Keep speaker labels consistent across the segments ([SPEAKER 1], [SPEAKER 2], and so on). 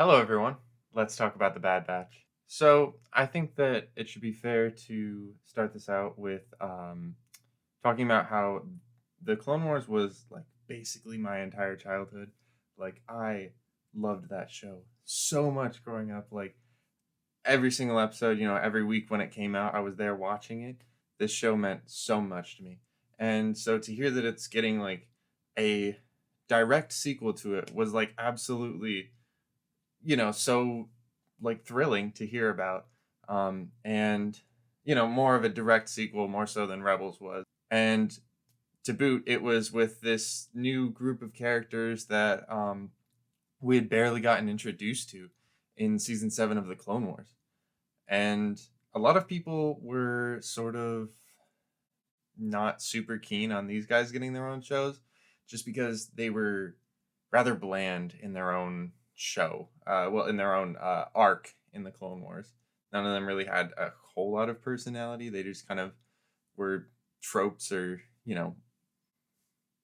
[SPEAKER 1] Hello, everyone. Let's talk about the Bad Batch. So, I think that it should be fair to start this out with talking about how the Clone Wars was like basically my entire childhood. Like, I loved that show so much growing up. Like, every single episode, every week when it came out, I was there watching it. This show meant so much to me. And so to hear that it's getting like a direct sequel to it was like absolutely so like thrilling to hear about. And more of a direct sequel, more so than Rebels was. And to boot, it was with this new group of characters that we had barely gotten introduced to in season 7 of the Clone Wars. And a lot of people were sort of not super keen on these guys getting their own shows just because they were rather bland in their own show. In their own arc in the Clone Wars. None of them really had a whole lot of personality. They just kind of were tropes or,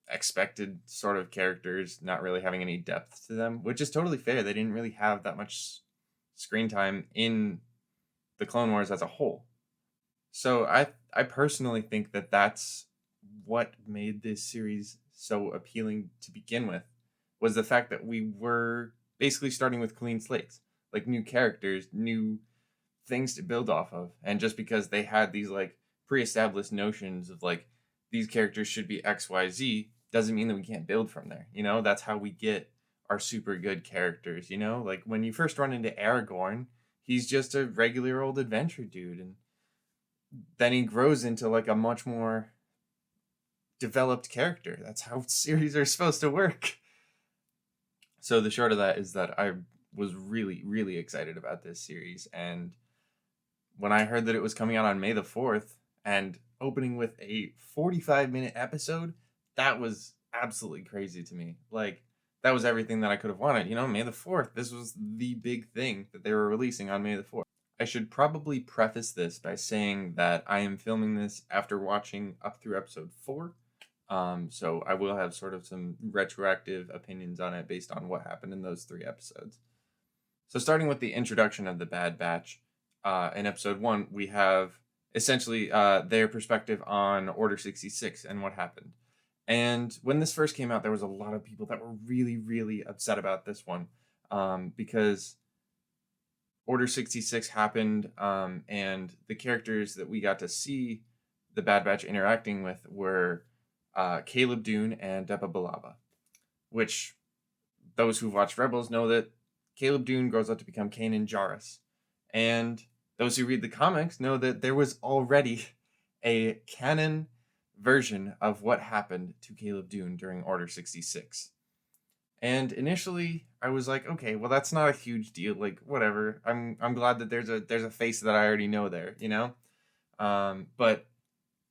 [SPEAKER 1] expected sort of characters, not really having any depth to them, which is totally fair. They didn't really have that much screen time in the Clone Wars as a whole. So I personally think that that's what made this series so appealing to begin with, was the fact that we were basically starting with clean slates, like new characters, new things to build off of. And just because they had these like pre-established notions of like these characters should be XYZ doesn't mean that we can't build from there. That's how we get our super good characters, Like when you first run into Aragorn, he's just a regular old adventure dude, and then he grows into like a much more developed character. That's how series are supposed to work. So the short of that is that I was really, really excited about this series. And when I heard that it was coming out on May the 4th and opening with a 45-minute episode, that was absolutely crazy to me. Like, that was everything that I could have wanted. May the 4th, this was the big thing that they were releasing on May the 4th. I should probably preface this by saying that I am filming this after watching up through episode 4. So I will have sort of some retroactive opinions on it based on what happened in those 3 episodes. So starting with the introduction of the Bad Batch, in episode 1, we have essentially their perspective on Order 66 and what happened. And when this first came out, there was a lot of people that were really, really upset about this one, because Order 66 happened, and the characters that we got to see the Bad Batch interacting with were Caleb Dune and Depa Billaba, which those who've watched Rebels know that Caleb Dune grows up to become Kanan Jarrus. And those who read the comics know that there was already a canon version of what happened to Caleb Dune during Order 66. And initially, I was like, okay, well, that's not a huge deal. Like, whatever. I'm glad that there's a face that I already know there. But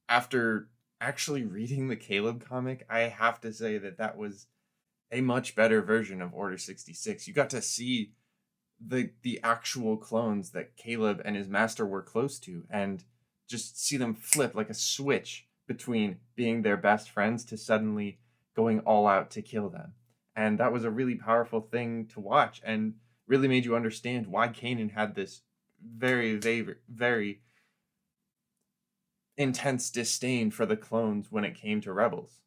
[SPEAKER 1] after actually reading the Caleb comic, I have to say that that was a much better version of Order 66. You got to see the actual clones that Caleb and his master were close to, and just see them flip like a switch between being their best friends to suddenly going all out to kill them. And that was a really powerful thing to watch, and really made you understand why Kanan had this very, very, very intense disdain for the clones when it came to Rebels.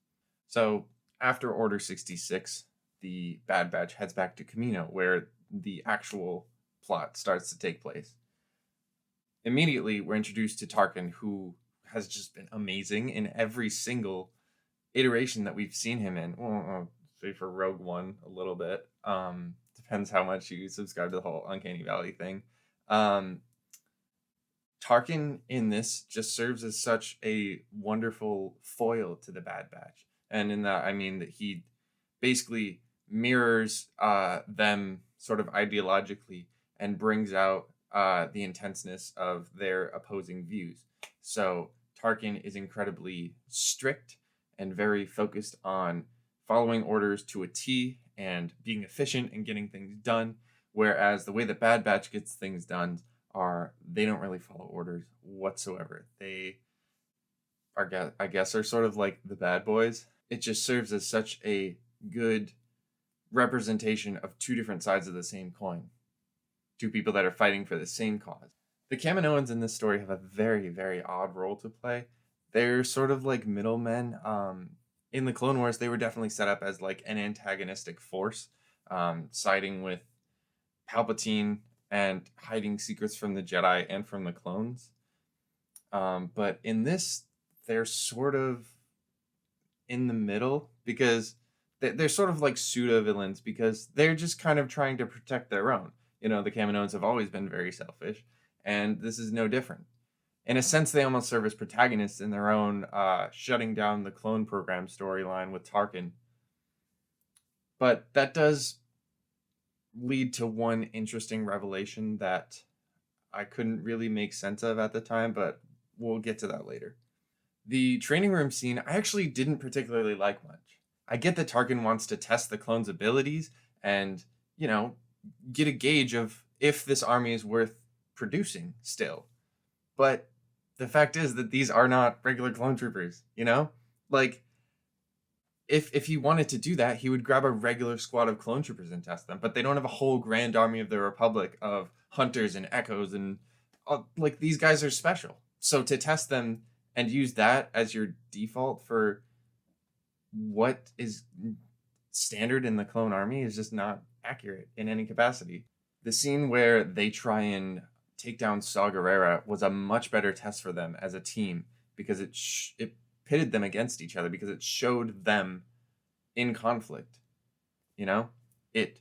[SPEAKER 1] So after Order 66, the Bad Batch heads back to Camino, where the actual plot starts to take place. Immediately, we're introduced to Tarkin, who has just been amazing in every single iteration that we've seen him in. Well, say for Rogue One a little bit. Depends how much you subscribe to the whole Uncanny Valley thing. Tarkin in this just serves as such a wonderful foil to the Bad Batch. And in that, I mean that he basically mirrors them sort of ideologically and brings out the intenseness of their opposing views. So Tarkin is incredibly strict and very focused on following orders to a T and being efficient and getting things done. Whereas the way that Bad Batch gets things done are they don't really follow orders whatsoever. They I guess are sort of like the bad boys. It just serves as such a good representation of two different sides of the same coin, two people that are fighting for the same cause. The Kaminoans in this story have a very, very odd role to play. They're sort of like middlemen. In the Clone Wars, they were definitely set up as like an antagonistic force, siding with Palpatine and hiding secrets from the Jedi and from the clones. But in this, they're sort of in the middle because they're sort of like pseudo villains because they're just kind of trying to protect their own. The Kaminoans have always been very selfish, and this is no different. In a sense, they almost serve as protagonists in their own shutting down the clone program storyline with Tarkin. But that does lead to one interesting revelation that I couldn't really make sense of at the time, but we'll get to that later. The training room scene, I actually didn't particularly like much. I get that Tarkin wants to test the clones' abilities and, get a gauge of if this army is worth producing still. But the fact is that these are not regular clone troopers, Like, if he wanted to do that, he would grab a regular squad of clone troopers and test them. But they don't have a whole grand army of the Republic of hunters and echoes and like these guys are special. So to test them and use that as your default for what is standard in the clone army is just not accurate in any capacity. The scene where they try and take down Saw Gerrera was a much better test for them as a team because it pitted them against each other because it showed them in conflict. It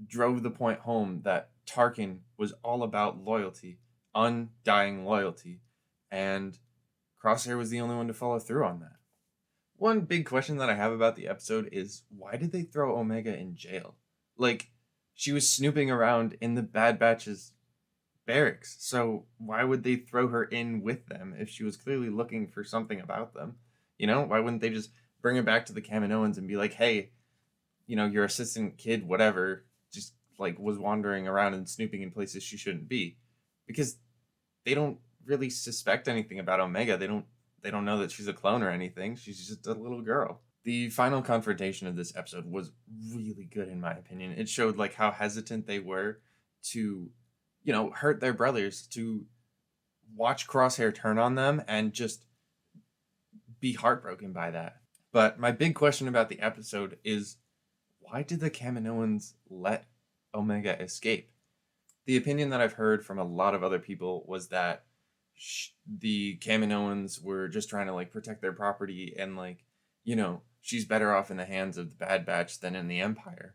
[SPEAKER 1] drove the point home that Tarkin was all about loyalty, undying loyalty, and Crosshair was the only one to follow through on that. One big question that I have about the episode is why did they throw Omega in jail? Like, she was snooping around in the Bad Batch's barracks, so why would they throw her in with them if she was clearly looking for something about them? Why wouldn't they just bring her back to the Kaminoans and be like, hey, your assistant kid, whatever, just like was wandering around and snooping in places she shouldn't be? Because they don't really suspect anything about Omega. They don't know that she's a clone or anything. She's just a little girl. The final confrontation of this episode was really good in my opinion. It showed like how hesitant they were to, hurt their brothers, to watch Crosshair turn on them and just be heartbroken by that. But my big question about the episode is why did the Kaminoans let Omega escape? The opinion that I've heard from a lot of other people was that the Kaminoans were just trying to like protect their property and like, she's better off in the hands of the Bad Batch than in the Empire.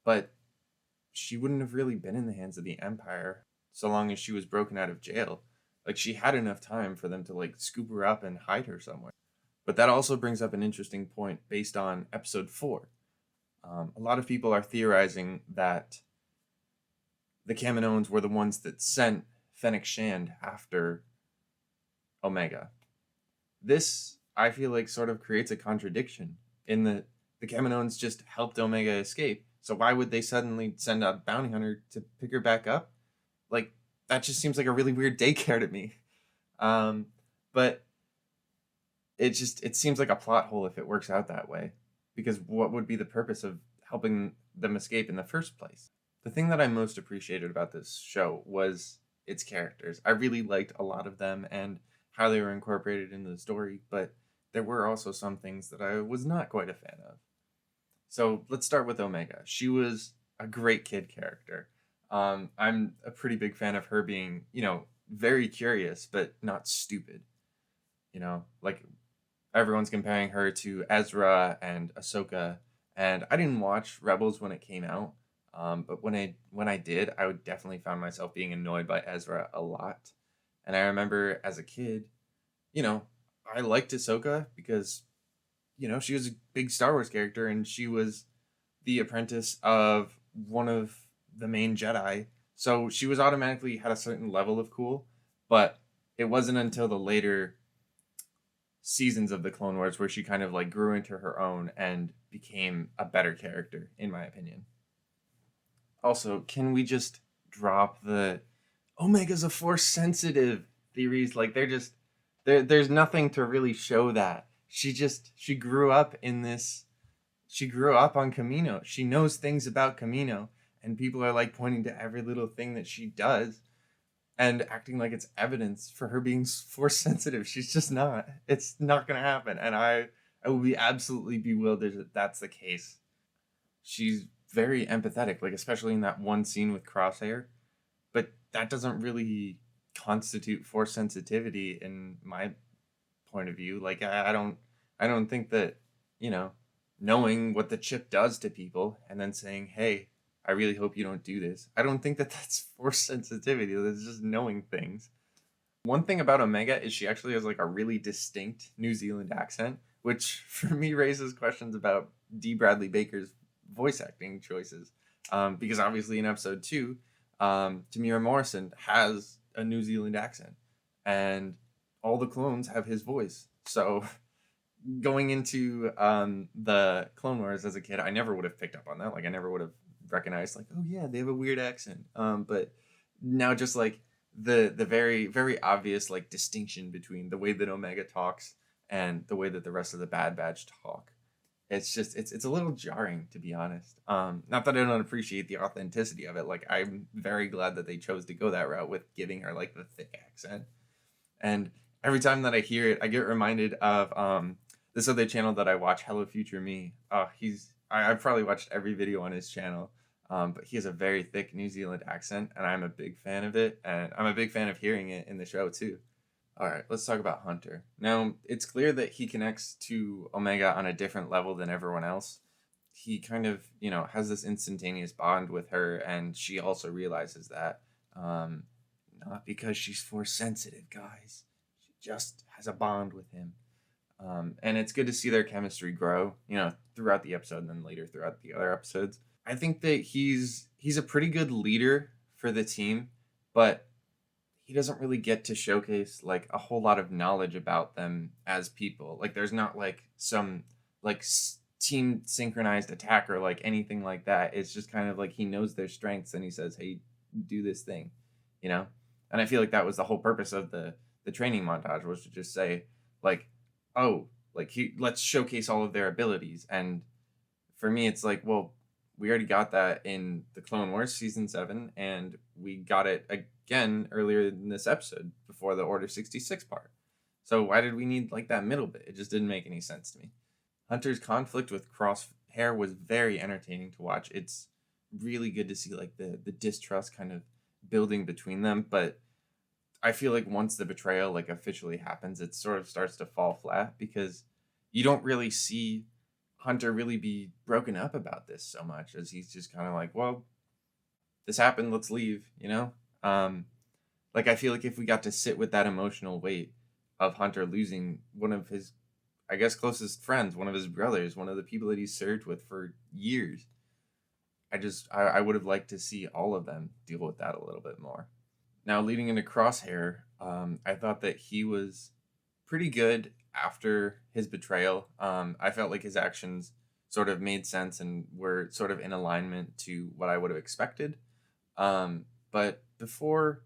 [SPEAKER 1] But she wouldn't have really been in the hands of the Empire so long as she was broken out of jail. Like, she had enough time for them to like scoop her up and hide her somewhere. But that also brings up an interesting point based on episode 4. A lot of people are theorizing that the Kaminoans were the ones that sent Fennec Shand after Omega. This, I feel like, sort of creates a contradiction in that the Kaminoans just helped Omega escape. So why would they suddenly send a bounty hunter to pick her back up? Like, that just seems like a really weird daycare to me. But it seems like a plot hole if it works out that way. Because what would be the purpose of helping them escape in the first place? The thing that I most appreciated about this show was its characters. I really liked a lot of them and how they were incorporated into the story, but there were also some things that I was not quite a fan of. So let's start with Omega. She was a great kid character. I'm a pretty big fan of her being, very curious, but not stupid. Like everyone's comparing her to Ezra and Ahsoka, and I didn't watch Rebels when it came out. But when I did, I would definitely found myself being annoyed by Ezra a lot. And I remember as a kid, I liked Ahsoka because, she was a big Star Wars character and she was the apprentice of one of the main Jedi. So she was automatically had a certain level of cool, but it wasn't until the later seasons of the Clone Wars where she kind of like grew into her own and became a better character, in my opinion. Also, can we just drop the Omega's a force sensitive theories? Like there's nothing to really show that. She grew up in this She grew up on Camino. She knows things about Camino, and people are like pointing to every little thing that she does and acting like it's evidence for her being force sensitive. She's just not. It's not gonna happen, and I will be absolutely bewildered that that's the case. She's very empathetic, like especially in that one scene with Crosshair, but that doesn't really constitute force sensitivity in my point of view. Like I don't think that, you know, knowing what the chip does to people and then saying, "Hey, I really hope you don't do this." I don't think that that's force sensitivity. That's just knowing things. One thing about Omega is she actually has like a really distinct New Zealand accent, which for me raises questions about D. Bradley Baker's voice acting choices. Because obviously in episode 2, Tamira Morrison has a New Zealand accent, and all the clones have his voice. So going into the Clone Wars as a kid, I never would have picked up on that. Like I never would have recognized like, oh yeah, they have a weird accent. But now just like the very very obvious like distinction between the way that Omega talks and the way that the rest of the Bad Batch talk. It's just it's a little jarring, to be honest. Not that I don't appreciate the authenticity of it. Like I'm very glad that they chose to go that route with giving her like the thick accent. And every time that I hear it, I get reminded of this other channel that I watch, Hello Future Me. I've probably watched every video on his channel. But he has a very thick New Zealand accent, and I'm a big fan of it, and I'm a big fan of hearing it in the show too. All right, let's talk about Hunter. Now, it's clear that he connects to Omega on a different level than everyone else. He kind of, has this instantaneous bond with her, and she also realizes that. Um, Not because she's force sensitive, guys. She just has a bond with him. And it's good to see their chemistry grow, throughout the episode and then later throughout the other episodes. I think that he's a pretty good leader for the team, but he doesn't really get to showcase like a whole lot of knowledge about them as people. Like there's not like some like team synchronized attack or like anything like that. It's just kind of like he knows their strengths and he says, "Hey, do this thing," you know. And I feel like that was the whole purpose of the training montage, was to just say like, "Oh, like let's showcase all of their abilities." And for me, it's like, well, we already got that in the Clone Wars season 7, and we got it again earlier in this episode before the Order 66 part. So why did we need like that middle bit? It just didn't make any sense to me. Hunter's conflict with Crosshair was very entertaining to watch. It's really good to see like the distrust kind of building between them, but I feel like once the betrayal like officially happens, it sort of starts to fall flat because you don't really see Hunter really be broken up about this so much, as he's just kind of like, well, this happened, let's leave, you know? Like I feel like if we got to sit with that emotional weight of Hunter losing one of his, I guess, closest friends, one of his brothers, one of the people that he served with for years, I would have liked to see all of them deal with that a little bit more. Now, leading into Crosshair, I thought that he was pretty good after his betrayal. I felt like his actions sort of made sense and were sort of in alignment to what I would have expected. But before,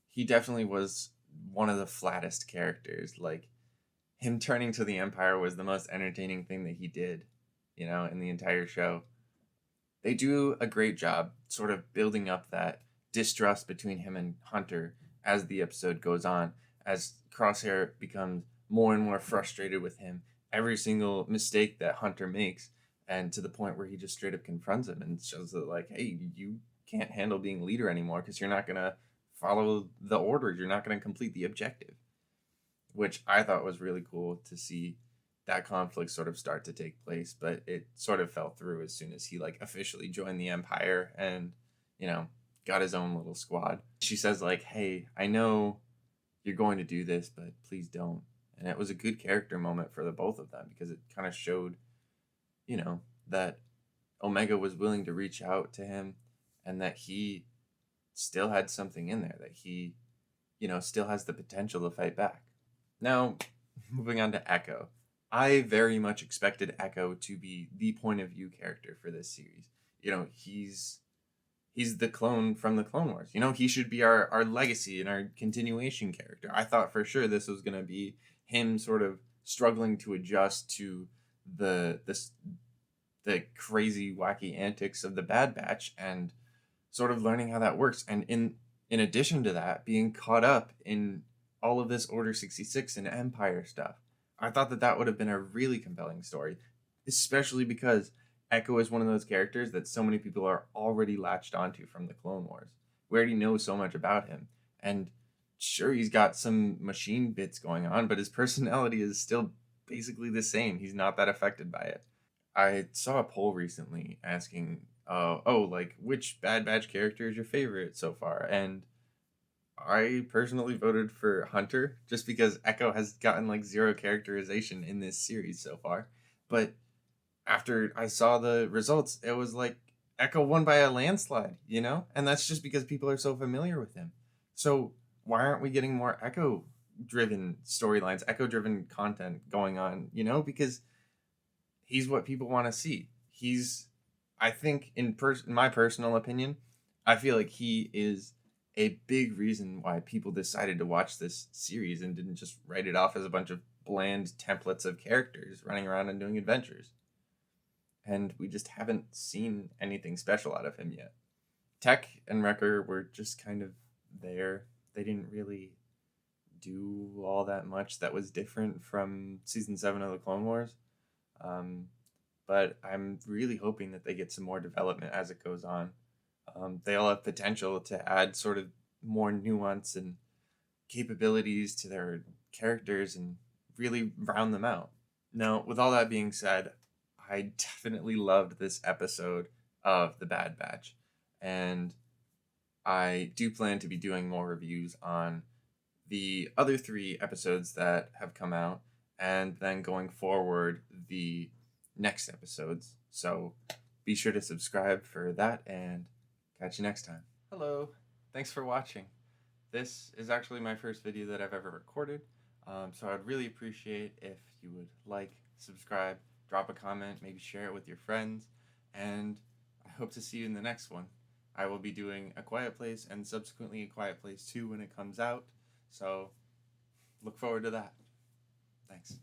[SPEAKER 1] he definitely was one of the flattest characters. Like, him turning to the Empire was the most entertaining thing that he did, in the entire show. They do a great job sort of building up that distrust between him and Hunter as the episode goes on, as Crosshair becomes more and more frustrated with him every single mistake that Hunter makes, and to the point where he just straight up confronts him and shows that like, hey, you can't handle being leader anymore because you're not gonna follow the orders, you're not gonna complete the objective, which I thought was really cool to see that conflict sort of start to take place, but it sort of fell through as soon as he like officially joined the Empire and, you know, got his own little squad. She says like, "Hey, I know you're going to do this, but please don't." And it was a good character moment for the both of them because it kind of showed, that Omega was willing to reach out to him and that he still had something in there, that he, still has the potential to fight back. Now, moving on to Echo. I very much expected Echo to be the point of view character for this series. He's the clone from the Clone Wars. He should be our legacy and our continuation character. I thought for sure this was going to be him sort of struggling to adjust to the the crazy, wacky antics of the Bad Batch and sort of learning how that works. And in addition to that, being caught up in all of this Order 66 and Empire stuff. I thought that that would have been a really compelling story, especially because Echo is one of those characters that so many people are already latched onto from the Clone Wars. We already know so much about him. And sure, he's got some machine bits going on, but his personality is still basically the same. He's not that affected by it. I saw a poll recently asking, like, which Bad Batch character is your favorite so far? And I personally voted for Hunter just because Echo has gotten like zero characterization in this series so far. But after I saw the results, it was like Echo won by a landslide, you know? And that's just because people are so familiar with him. So why aren't we getting more Echo driven storylines, Echo driven content going on, you know? Because he's what people want to see. He's, I think, in my personal opinion, I feel like he is a big reason why people decided to watch this series and didn't just write it off as a bunch of bland templates of characters running around and doing adventures. And we just haven't seen anything special out of him yet. Tech and Wrecker were just kind of there. They didn't really do all that much that was different from season 7 of the Clone Wars. Um, but I'm really hoping that they get some more development as it goes on. They all have potential to add sort of more nuance and capabilities to their characters and really round them out. Now, with all that being said, I definitely loved this episode of The Bad Batch, and I do plan to be doing more reviews on the other 3 episodes that have come out, and then going forward, the next episodes. So be sure to subscribe for that, and catch you next time. Hello, thanks for watching. This is actually my first video that I've ever recorded, so I'd really appreciate if you would like, subscribe, drop a comment, maybe share it with your friends, and I hope to see you in the next one. I will be doing A Quiet Place and subsequently A Quiet Place 2 when it comes out, so look forward to that. Thanks.